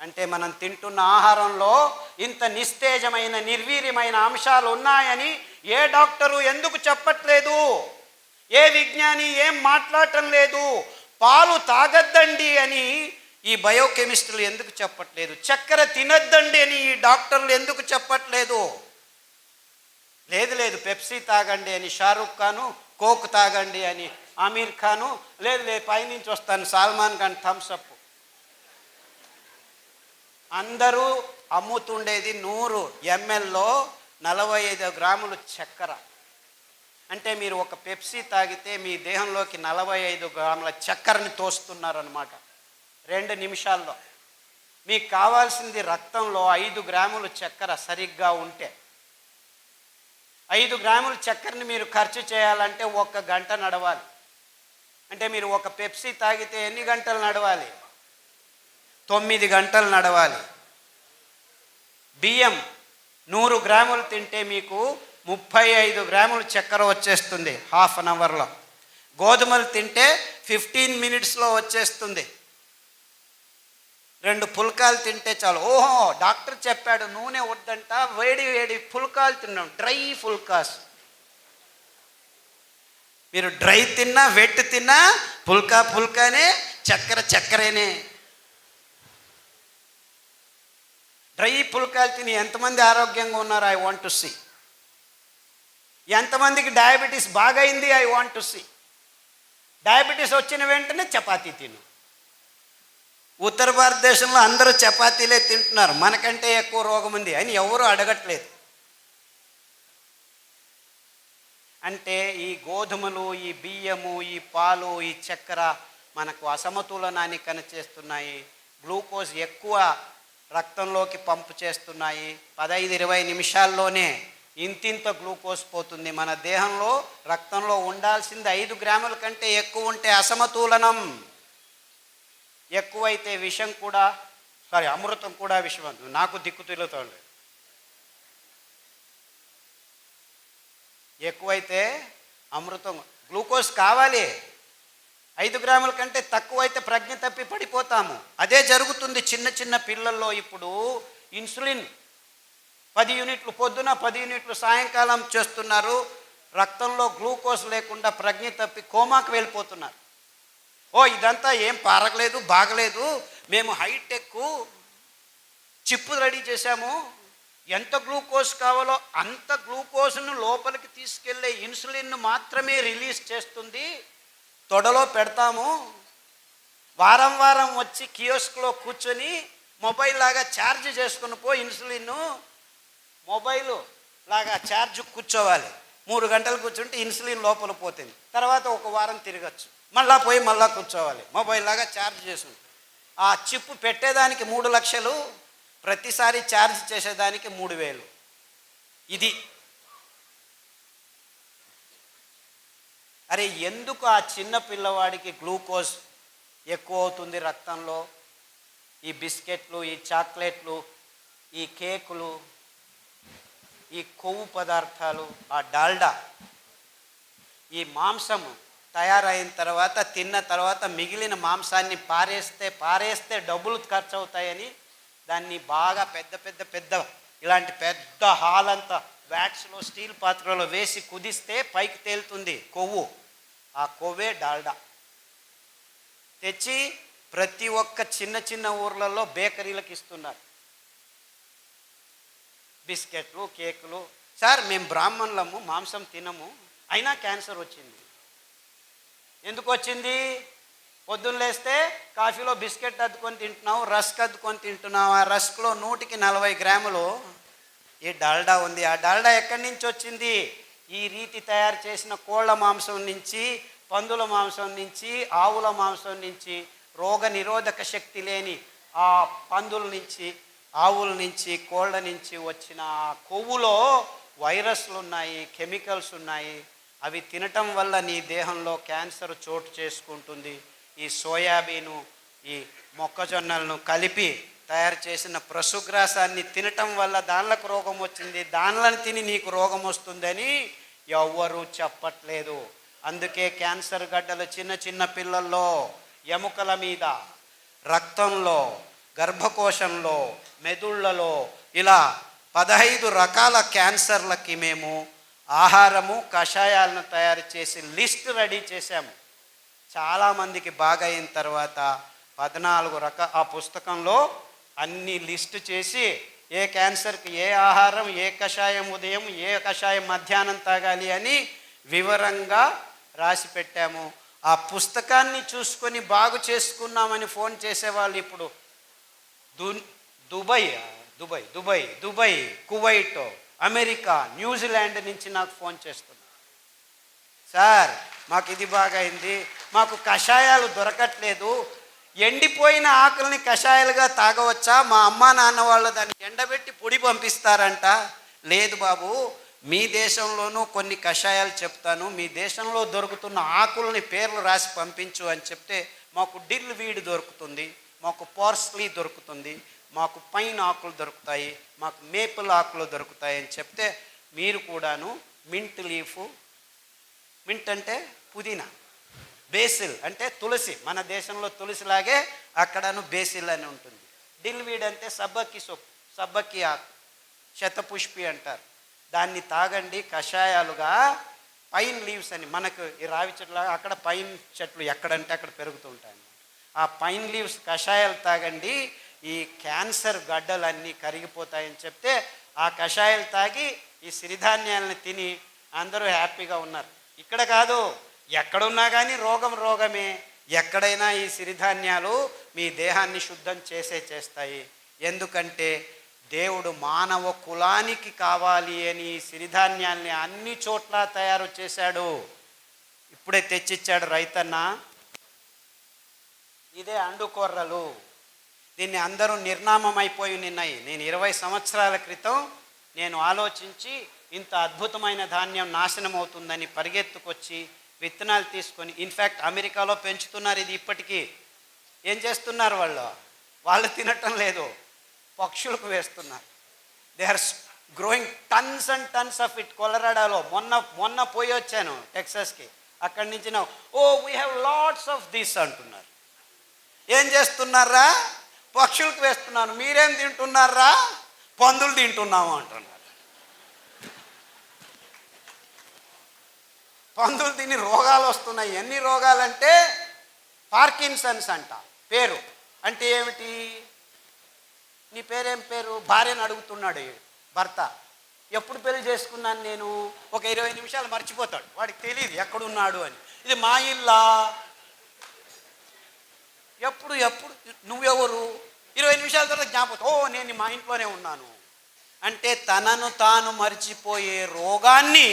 అంటే మనం తింటున్న ఆహారంలో ఇంత నిస్తేజమైన నిర్వీర్యమైన అంశాలు ఉన్నాయని ఏ డాక్టరు ఎందుకు చెప్పట్లేదు? ఏ విజ్ఞాని ఏం మాట్లాడటం లేదు? పాలు తాగద్దండి అని ఈ బయోకెమిస్టులు ఎందుకు చెప్పట్లేదు? చక్కెర తినద్దండి అని ఈ డాక్టర్లు ఎందుకు చెప్పట్లేదు? లేదు పెప్సీ తాగండి అని షారూఖ్ ఖాను, కోక్ తాగండి అని ఆమీర్ ఖాను, లేదు పైనుంచి వస్తాను సల్మాన్ ఖాన్ థమ్స్అప్. అందరూ అమ్ముతుండేది 100 mlలో 45 గ్రాములు చక్కెర. అంటే మీరు ఒక పెప్సీ తాగితే మీ దేహంలోకి 45 గ్రాముల చక్కెరని తోస్తున్నారనమాట 2 నిమిషాల్లో. మీకు కావాల్సింది రక్తంలో 5 గ్రాములు చక్కెర సరిగ్గా ఉంటే. 5 గ్రాముల చక్కెరని మీరు ఖర్చు చేయాలంటే 1 గంట నడవాలి. అంటే మీరు ఒక పెప్సీ తాగితే ఎన్ని గంటలు నడవాలి? 9 గంటలు నడవాలి. బియ్యం 100 గ్రాములు తింటే మీకు 35 గ్రాములు చక్కెర వచ్చేస్తుంది హాఫ్ అన్ అవర్లో. గోధుమలు తింటే 15 మినిట్స్లో వచ్చేస్తుంది. 2 పుల్కాలు తింటే చాలు. ఓహో, డాక్టర్ చెప్పాడు నూనె వద్దంట, వేడి పుల్కాలు తిన్నాం, డ్రై పుల్కాస్. మీరు డ్రై తిన్నా వెట్ తిన్నా పుల్కానే, చక్కెరేనే. డ్రై పుల్కాలు తిని ఎంతమంది ఆరోగ్యంగా ఉన్నారు? I want to see. ఎంతమందికి డయాబెటీస్ బాగైంది? I want to see. Diabetes వచ్చిన వెంటనే చపాతీ తిను. ఉత్తర భారతదేశంలో అందరూ చపాతీలే తింటున్నారు, మనకంటే ఎక్కువ రోగం ఉంది అని ఎవరూ అడగట్లేదు. అంటే ఈ గోధుమలు, ఈ బియ్యము, ఈ పాలు, ఈ చక్కెర మనకు అసమతులనాన్ని కనిచేస్తున్నాయి. గ్లూకోజ్ ఎక్కువ రక్తంలోకి పంపు చేస్తున్నాయి. 15-20 నిమిషాల్లోనే ఇంతింత గ్లూకోజ్ పోతుంది. మన దేహంలో రక్తంలో ఉండాల్సింది 5 గ్రాముల కంటే ఎక్కువ ఉంటే అసమతులనం. ఎక్కువైతే విషం కూడా, అమృతం కూడా విషం. నాకు దిక్కు తిరుగుతుంది. ఎక్కువైతే అమృతం, గ్లూకోజ్ కావాలి. 5 గ్రాముల కంటే తక్కువైతే ప్రజ్ఞ తప్పి పడిపోతాము. అదే జరుగుతుంది చిన్న పిల్లల్లో. ఇప్పుడు ఇన్సులిన్ 10 యూనిట్లు పొద్దున, 10 యూనిట్లు సాయంకాలం చేస్తున్నారు. రక్తంలో గ్లూకోజ్ లేకుండా ప్రజ్ఞ తప్పి కోమాకు వెళ్ళిపోతున్నారు. ఇదంతా ఏం పారగలేదు, బాగలేదు, మేము హైటెక్ చిప్పు రెడీ చేశాము, ఎంత గ్లూకోజ్ కావాలో అంత గ్లూకోజ్ను లోపలికి తీసుకెళ్లే ఇన్సులిన్ను మాత్రమే రిలీజ్ చేస్తుంది, తొడలో పెడతాము, వారం వచ్చి కియోస్క్లో కూర్చొని మొబైల్ లాగా ఛార్జ్ చేసుకుని ఇన్సులిన్ మొబైల్ లాగా ఛార్జ్ కూర్చోవాలి. 3 గంటలు కూర్చుంటే ఇన్సులిన్ లోపల పోతుంది. తర్వాత 1 వారం తిరగచ్చు, మళ్ళా కూర్చోవాలి, మొబైల్ లాగా ఛార్జ్ చేసుకుని. ఆ చిప్పు పెట్టేదానికి 3 లక్షలు, ప్రతిసారి ఛార్జ్ చేసేదానికి 3000. ఇది అరే, ఎందుకు ఆ చిన్న పిల్లవాడికి గ్లూకోజ్ ఎక్కువ అవుతుంది రక్తంలో? ఈ బిస్కెట్లు, ఈ చాక్లెట్లు, ఈ కేకులు, ఈ కొవ్వు పదార్థాలు, ఆ డాల్డా, ఈ మాంసము తయారైన తర్వాత, తిన్న తర్వాత మిగిలిన మాంసాన్ని పారేస్తే డబ్బులు ఖర్చు అవుతాయని దాన్ని బాగా పెద్ద ఇలాంటి పెద్ద హాల్ అంతా వ్యాట్స్లో, స్టీల్ పాత్రలో వేసి కుదిస్తే పైకి తేలుతుంది కొవ్వు. ఆ కొవ్వే డాల్డా. తెచ్చి ప్రతి ఒక్క చిన్న ఊర్లలో బేకరీలకు ఇస్తున్నారు. బిస్కెట్లు, కేకులు. సార్, మేము బ్రాహ్మణులము, మాంసం తినము, అయినా క్యాన్సర్ వచ్చింది. ఎందుకు వచ్చింది? పొద్దున్న లేస్తే కాఫీలో బిస్కెట్ అద్దుకొని తింటున్నావు, రస్క్ అద్దుకొని తింటున్నావు. ఆ రస్క్లో 100కి 40 గ్రాములు ఈ డాల్డా ఉంది. ఆ డాల్డా ఎక్కడి నుంచి వచ్చింది? ఈ రీతి తయారు చేసిన కోళ్ళ మాంసం నుంచి, పందుల మాంసం నుంచి, ఆవుల మాంసం నుంచి, రోగ నిరోధక శక్తి లేని ఆ పందుల నుంచి, ఆవుల నుంచి, కోళ్ళ నుంచి వచ్చిన కొవ్వులో వైరస్లు ఉన్నాయి, కెమికల్స్ ఉన్నాయి. అవి తినటం వల్ల నీ దేహంలో క్యాన్సర్ చోటు చేసుకుంటుంది. ఈ సోయాబీను, ఈ మొక్కజొన్నలను కలిపి తయారు చేసిన పశుగ్రాసాన్ని తినటం వల్ల దానిలకు రోగం వచ్చింది. దానిలను తిని నీకు రోగం వస్తుందని ఎవ్వరూ చెప్పట్లేదు. అందుకే క్యాన్సర్ గడ్డలు చిన్న పిల్లల్లో, ఎముకల మీద, రక్తంలో, గర్భకోశంలో, మెదుళ్లలో ఇలా 15 రకాల క్యాన్సర్లకి మేము ఆహారము కషాయాలను తయారు చేసి లిస్ట్ రెడీ చేశాము. చాలామందికి బాగా అయిన తర్వాత 14 ఆ పుస్తకంలో అన్ని లిస్టు చేసి ఏ క్యాన్సర్కి ఏ ఆహారం, ఏ కషాయం ఉదయం, ఏ కషాయం మధ్యాహ్నం తాగాలి అని వివరంగా రాసి పెట్టాము. ఆ పుస్తకాన్ని చూసుకొని బాగు చేసుకున్నామని ఫోన్ చేసేవాళ్ళు ఇప్పుడు దుబాయ్, కువైట్, అమెరికా, న్యూజిలాండ్ నుంచి నాకు ఫోన్ చేస్తున్నారు. సార్ మాకు ఇది బాగా అయింది, మాకు కషాయాలు దొరకట్లేదు, ఎండిపోయిన ఆకుల్ని కషాయాలుగా తాగవచ్చా? మా అమ్మా నాన్న వాళ్ళు దాన్ని ఎండబెట్టి పొడి పంపిస్తారంట. లేదు బాబు, మీ దేశంలోనూ కొన్ని కషాయాలు చెప్తాను, మీ దేశంలో దొరుకుతున్న ఆకుల్ని పేర్లు రాసి పంపించు అని చెప్తే మాకు డిల్ వీడ్ దొరుకుతుంది, మాకు పార్స్లీ దొరుకుతుంది, మాకు పైన్ ఆకులు దొరుకుతాయి, మాకు మేపుల్ ఆకులు దొరుకుతాయి అని చెప్తే మీరు కూడాను మింట్ లీఫ్, మింట్ అంటే పుదీనా, బేసిల్ అంటే తులసి, మన దేశంలో తులసిలాగే అక్కడను బేసిల్ అని ఉంటుంది. డిల్వీడ్ అంటే సబ్బకి ఆకు, శతపుష్పి అంటారు. దాన్ని తాగండి కషాయాలుగా. పైన్ లీవ్స్ అని మనకు ఈ రావి చెట్లు, అక్కడ పైన్ చెట్లు ఎక్కడంటే అక్కడ పెరుగుతూ ఉంటాయి. ఆ పైన్ లీవ్స్ కషాయాలు తాగండి, ఈ క్యాన్సర్ గడ్డలన్నీ కరిగిపోతాయని చెప్తే ఆ కషాయాలు తాగి ఈ సిరిధాన్యాలను తిని అందరూ హ్యాపీగా ఉన్నారు. ఇక్కడ కాదు, ఎక్కడున్నా కానీ రోగమే. ఎక్కడైనా ఈ సిరిధాన్యాలు మీ దేహాన్ని శుద్ధం చేస్తాయి. ఎందుకంటే దేవుడు మానవ కులానికి కావాలి అని ఈ సిరిధాన్యాల్ని అన్ని చోట్ల తయారు చేశాడు. ఇప్పుడే తెచ్చిచ్చాడు రైతన్న. ఇదే అండుకొర్రలు. దీన్ని అందరూ నిర్నామం అయిపోయి ఉన్నాయి. నేను 20 సంవత్సరాల క్రితం నేను ఆలోచించి ఇంత అద్భుతమైన ధాన్యం నాశనం అవుతుందని పరిగెత్తుకొచ్చి విత్తనాలు తీసుకొని, ఇన్ఫ్యాక్ట్ అమెరికాలో పెంచుతున్నారు ఇది ఇప్పటికీ. ఏం చేస్తున్నారు వాళ్ళు తినటం లేదు, పక్షులకు వేస్తున్నారు. They are growing tons and tons of it. కొలరాడాలో మొన్న పోయి వచ్చాను టెక్సాస్కి. అక్కడి నుంచి we have lots of this అంటున్నారు. ఏం చేస్తున్నారా? పక్షులకు వేస్తున్నాను. మీరేం తింటున్నారా? పందులు తింటున్నాము అంటున్నారు. పందులు తిని రోగాలు వస్తున్నాయి. ఎన్ని రోగాలంటే పార్కిన్సన్స్ అంట పేరు. అంటే ఏమిటి? నీ పేరేం పేరు? భార్యను అడుగుతున్నాడు భర్త. ఎప్పుడు పెళ్లి చేసుకున్నాను నేను? ఒక 20 నిమిషాలు మర్చిపోతాడు, వాడికి తెలియదు ఎక్కడున్నాడు అని. ఇది మా ఇల్లా? ఎప్పుడు నువ్వెవరు? 20 నిమిషాల తర్వాత జ్ఞాపకం, నేను మా ఇంట్లోనే ఉన్నాను అంటే తనను తాను మర్చిపోయే రోగాన్ని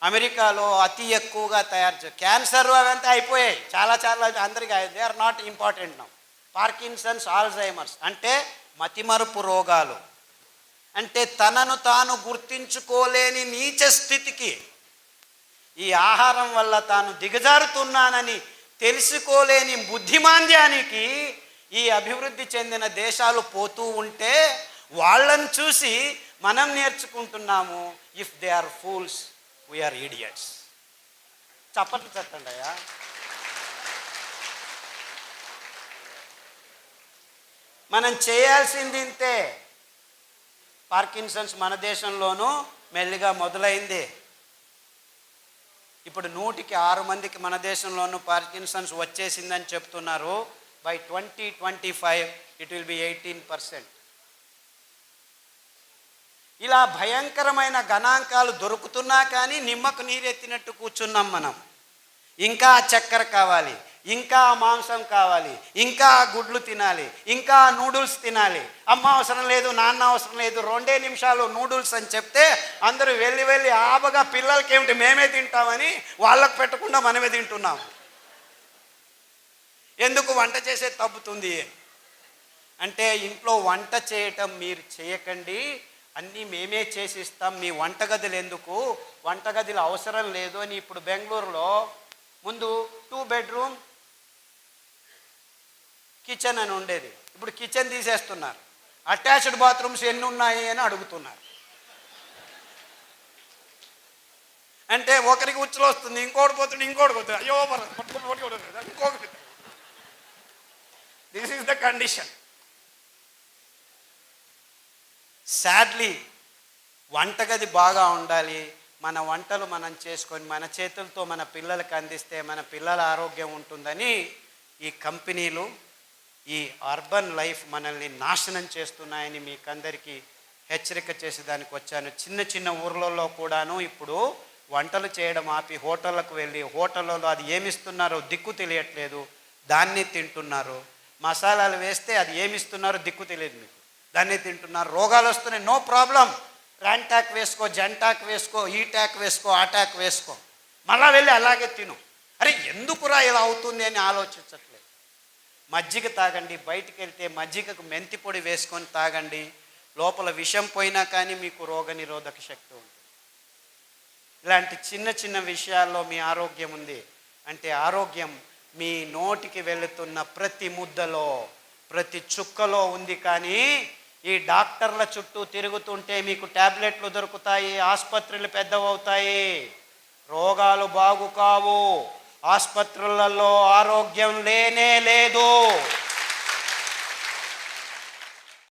అమెరికాలో అతి ఎక్కువగా తయారు చేస్తారు. క్యాన్సర్ అవంతా అయిపోయాయి, చాలా అందరికీ. They are not important now. Parkinson's, Alzheimer's అంటే మతిమరుపు రోగాలు. అంటే తనను తాను గుర్తించుకోలేని నీచ స్థితికి, ఈ ఆహారం వల్ల తాను దిగజారుతున్నానని తెలుసుకోలేని బుద్ధిమాంద్యానికి ఈ అభివృద్ధి చెందిన దేశాలు పోతూ ఉంటే వాళ్ళని చూసి మనం నేర్చుకుంటున్నాము. If they are fools, we are idiots. చప్పట్లు చెప్పండి అయ్యా. మనం చేయాల్సింది ఇంతే. పార్కిన్సన్స్ మన దేశంలోనూ మెల్లిగా మొదలైంది. ఇప్పుడు 100కి 6 మందికి మన దేశంలోనూ పార్కిన్సన్స్ వచ్చేసిందని చెప్తున్నారు. By 2025 it will be 18%. ఇలా భయంకరమైన గణాంకాలు దొరుకుతున్నా కానీ నిమ్మకు నీరెత్తినట్టు కూర్చున్నాం మనం. ఇంకా చక్కెర కావాలి, ఇంకా మాంసం కావాలి, ఇంకా గుడ్లు తినాలి, ఇంకా నూడిల్స్ తినాలి. అమ్మ అవసరం లేదు, నాన్న అవసరం లేదు, 2 నిమిషాలు నూడిల్స్ అని చెప్తే అందరూ వెళ్ళి ఆబగా పిల్లలకి ఏమిటి మేమే తింటామని వాళ్ళకు పెట్టకుండా మనమే తింటున్నాం. ఎందుకు? వంట చేసే తప్పుతుంది అంటే ఇంట్లో వంట చేయటం మీరు చేయకండి, అన్నీ మేమే చేసిస్తాం, మీ వంటగదులు ఎందుకు, వంటగదులు అవసరం లేదు అని. ఇప్పుడు బెంగళూరులో ముందు 2 బెడ్రూమ్ కిచెన్ అని ఉండేది, ఇప్పుడు కిచెన్ తీసేస్తున్నారు. అటాచ్డ్ బాత్రూమ్స్ ఎన్ని ఉన్నాయి అని అడుగుతున్నారు. అంటే ఒకరికి ఉచ్చులు వస్తుంది, ఇంకోటి పోతుంది, అయ్యో ఇంకొకటి. This is the condition. Sadly వంటగది బాగా ఉండాలి. మన వంటలు మనం చేసుకొని మన చేతులతో మన పిల్లలకు అందిస్తే మన పిల్లల ఆరోగ్యం ఉంటుందని ఈ కంపెనీలు, ఈ అర్బన్ లైఫ్ మనల్ని నాశనం చేస్తున్నాయని మీకందరికీ హెచ్చరిక చేసేదానికి వచ్చాను. చిన్న చిన్న ఊర్లలో కూడాను ఇప్పుడు వంటలు చేయడం ఆపి హోటళ్ళకు వెళ్ళి హోటళ్ళలో అది ఏమిస్తున్నారో దిక్కు తెలియట్లేదు, దాన్ని తింటున్నారు. మసాలాలు వేస్తే అది ఏమిస్తున్నారో దిక్కు తెలియదు మీకు, దాన్ని తింటున్నారు. రోగాలు వస్తున్నాయి, నో ప్రాబ్లం, ర్యాంటాక్ వేసుకో, జంటాక్ వేసుకో, ఈ ట్యాక్ వేసుకో, ఆ ట్యాక్ వేసుకో, మళ్ళా వెళ్ళి అలాగే తిను. అరే ఎందుకురా ఇలా అవుతుంది అని ఆలోచించట్లేదు. మజ్జిగ తాగండి, బయటికి వెళ్తే మజ్జిగకు మెంతి పొడి వేసుకొని తాగండి, లోపల విషం పోయినా కానీ మీకు రోగనిరోధక శక్తి ఉంటుంది. ఇలాంటి చిన్న చిన్న విషయాల్లో మీ ఆరోగ్యం ఉంది అంటే ఆరోగ్యం మీ నోటికి వెళుతున్న ప్రతి ముద్దలో ప్రతి చుక్కలో ఉంది. కానీ ఈ డాక్టర్ల చుట్టూ తిరుగుతుంటే మీకు ట్యాబ్లెట్లు దొరుకుతాయి, ఆసుపత్రులు పెద్దవవుతాయి, రోగాలు బాగు కావు, ఆసుపత్రులలో ఆరోగ్యం లేనే లేదు.